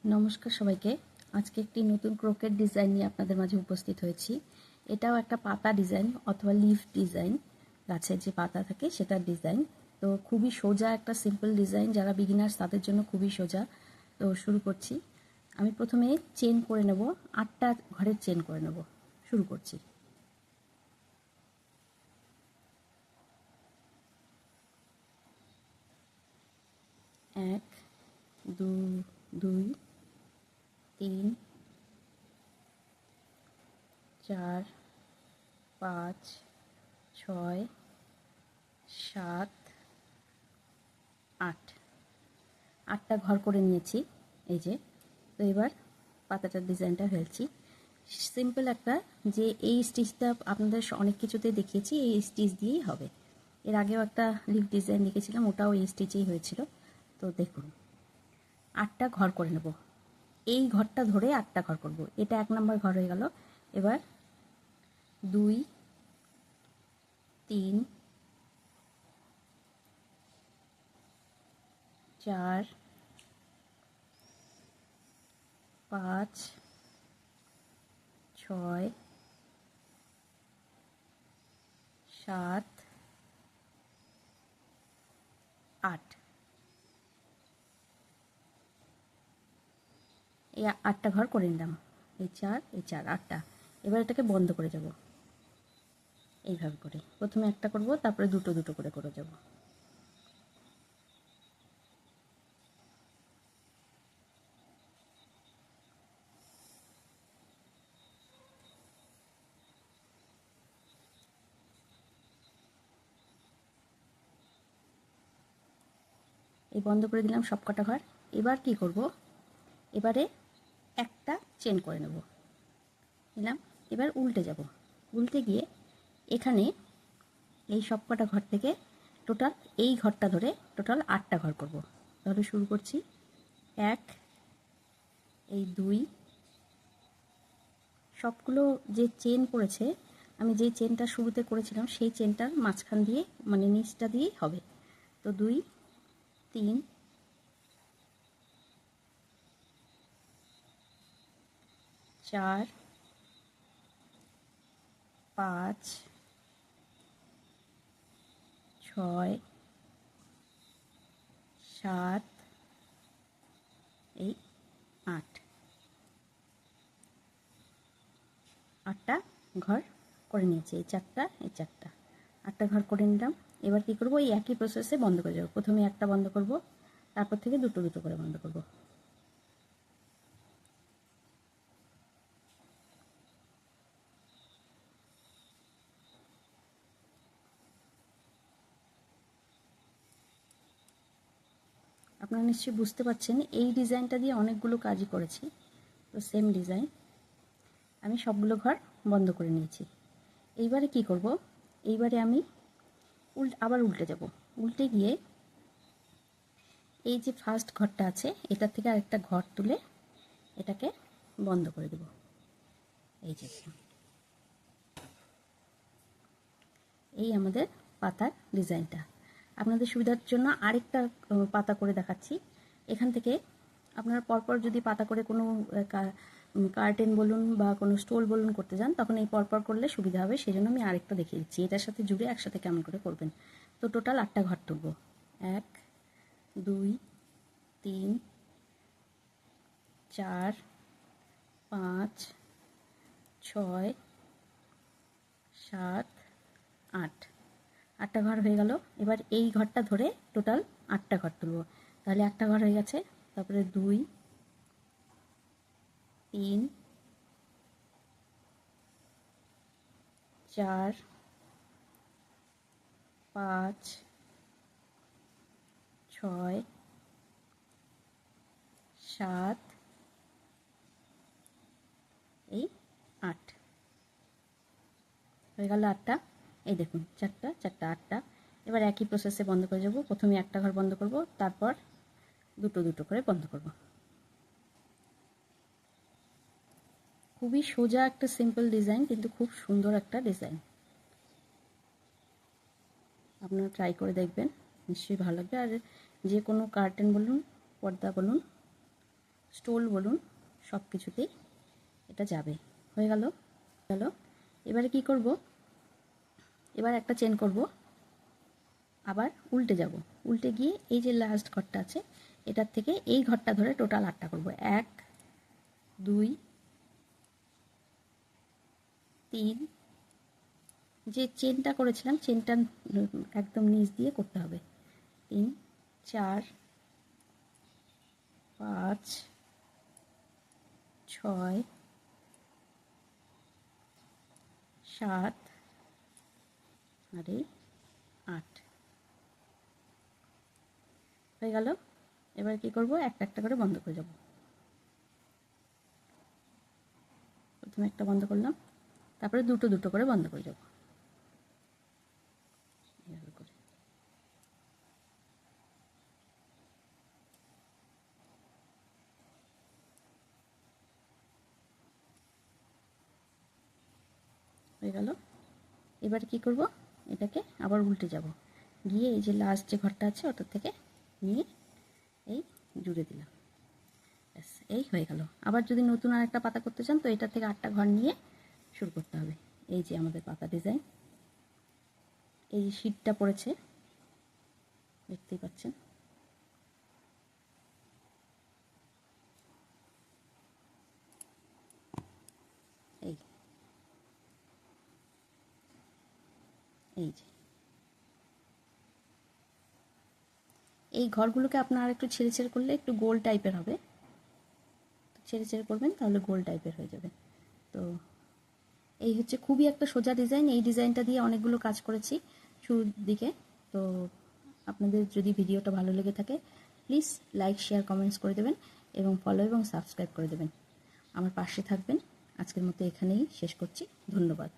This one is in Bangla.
নমস্কার সবাইকে। আজকে একটি নতুন ক্রোকেট ডিজাইন নিয়ে আপনাদের মাঝে উপস্থিত হয়েছি। এটাও একটা পাতা ডিজাইন অথবা লিফ ডিজাইন, গাছের যে পাতা থাকে সেটার ডিজাইন। তো খুবই সোজা একটা সিম্পল ডিজাইন, যারা বিগিনার্স তাদের জন্য খুবই সোজা। তো শুরু করছি। আমি প্রথমে চেন করে নেব, 8টা ঘরের চেন করে নেব। শুরু করছি। 1 2 3 4 5 6 7 8, 8টা ঘর করে নিয়েছি। এই যে, তো এবার পাতাটার ডিজাইনটা ফেলছি। সিম্পল একটা, যে এই স্টিচটা আপনাদের অনেক কিছুতেই দেখিয়েছি, এই স্টিচ দিয়েই হবে। এর আগেও একটা লিফ ডিজাইন লিখেছিলাম, ওটাও এই স্টিচেই হয়েছিল। তো দেখুন, 8টা ঘর করে নেব। এই ঘরটা ধরে 8টা ঘর করব। এটা 1 নম্বর ঘর হয়ে গেল। এবার 2 3 4 5 6 7 8, এই 8টা ঘর করে নিলাম। এই 4 এই 4, 8টা। এবার এটাকে বন্ধ করে যাব এইভাবে করে। প্রথমে একটা করব, তারপরে দুটো দুটো করে যাব। এই বন্ধ করে দিলাম সব কটা ঘর। এবার কি করব, এবারে একটা চেন করে নেব, নিলাম। এবার উল্টে যাব। উল্টে গিয়ে এখানে এই সব কটা ঘর থেকে টোটাল, এই ঘরটা ধরে টোটাল 8টা ঘর করব। তাহলে শুরু করছি। 1, এই 2, সবগুলো যে চেন পড়েছে, আমি যেই চেনটা শুরুতে করেছিলাম সেই চেনটার মাঝখান দিয়ে, মানে নিচটা দিয়েই হবে। তো 2 3 4 5 6 7 এই 8, 8টা ঘর করে নিয়েছি। এই 4টা এই 4টা, 8টা ঘর করে নিলাম। এবার কি করব, এই একই প্রসেসে বন্ধ করে যাব। প্রথমে একটা বন্ধ করব, তারপর থেকে দুটো দুটো করে বন্ধ করব। আপনারা নিশ্চয়ই বুঝতে পারছেন, এই ডিজাইনটা দিয়ে অনেকগুলো কাজই করেছি। তো সেম ডিজাইন আমি সবগুলো ঘর বন্ধ করে নিয়েছি। এইবারে কি করব, এইবারে আমি আবার উল্টে যাব। উল্টে গিয়ে এই যে ফার্স্ট ঘরটা আছে, এটার থেকে আরেকটা ঘর তুলে এটাকে বন্ধ করে দেব। এই যে, এই আমাদের পাতার ডিজাইনটা। আপনাদের সুবিধার জন্য আরেকটা পাতা করে দেখাচ্ছি। এখান থেকে আপনারা পরপর যদি পাতা করে কোনো কার্টেন বলুন বা কোনো স্টোল বলুন করতে যান, তখন এই পরপর করলে সুবিধা হবে। সেই জন্য আমি আরেকটা দেখিয়ে দিচ্ছি, এটার সাথে জুড়ে একসাথে কেমন করে করবেন। তো টোটাল 8টা ঘর তুলব। 1 2 3 4 5 6 7 8, 8টা ঘর হয়ে গেল। এবার এই ঘরটা ধরে টোটাল 8টা ঘর তুলব। তাহলে একটা ঘর হয়ে গেছে। তারপরে 2 3 4 5 6 7 এই 8 হয়ে গেল 8টা। এই দেখুন, 4টা 4টা 8টা। এবার একই প্রসেসে বন্ধ করে যাব। প্রথমে একটা ঘর বন্ধ করব, তারপর দুটো দুটো করে বন্ধ করব। খুবই সোজা একটা সিম্পল ডিজাইন, কিন্তু খুব সুন্দর একটা ডিজাইন। আপনারা ট্রাই করে দেখবেন, নিশ্চয়ই ভালো লাগবে। আর যে কোনো কার্টেন বলুন, পর্দা বলুন, স্টোল বলুন, সব কিছুতেই এটা যাবে। হয়ে গেল। এবারে কি করব, এবার একটা চেন করব, আবার উল্টে যাব। উল্টে গিয়ে এই যে লাস্ট ঘরটা আছে এটার থেকে এই ঘরটা ধরে টোটাল 8টা করব। 1 2 3, যে চেনটা করেছিলাম চেনটা একদম নিচ দিয়ে করতে হবে। 3 4 5 6 7 আর এই 8 হয়ে গেল। এবার কি করব, একটা একটা করে বন্ধ করে যাব। প্রথমে একটা বন্ধ করলাম, তারপরে দুটো দুটো করে বন্ধ করে যাব। এইভাবে করে হয়ে গেল। এবার কি করব, এটাকে আবার উল্টে যাব, গিয়ে এই যে লাস্ট যে ঘরটা আছে ওটার থেকে নিয়ে এই জুড়ে দিলাম। ব্যাস, এই হয়ে গেল। আবার যদি নতুন আর একটা পাতা করতে চান তো এটা থেকে 8টা ঘর নিয়ে শুরু করতে হবে। এই যে আমাদের পাতা ডিজাইন, এই যে শীটটা পড়েছে দেখতেই পাচ্ছেন। এই এই যে এই ঘরগুলোকে আপনারা একটু ছেড়ে ছেড়ে করলে একটু গোল টাইপের হবে, ছেড়ে ছেড়ে করবেন তাহলে গোল টাইপের হয়ে যাবে। তো এই হচ্ছে খুবই একটা সোজা ডিজাইন। এই ডিজাইনটা দিয়ে অনেকগুলো কাজ করেছি শুরুর দিকে। তো আপনাদের যদি ভিডিওটা ভালো লেগে থাকে প্লিজ লাইক শেয়ার কমেন্টস করে দেবেন এবং ফলো এবং সাবস্ক্রাইব করে দেবেন। আমার পাশে থাকবেন। আজকের মতো এখানেই শেষ করছি। ধন্যবাদ।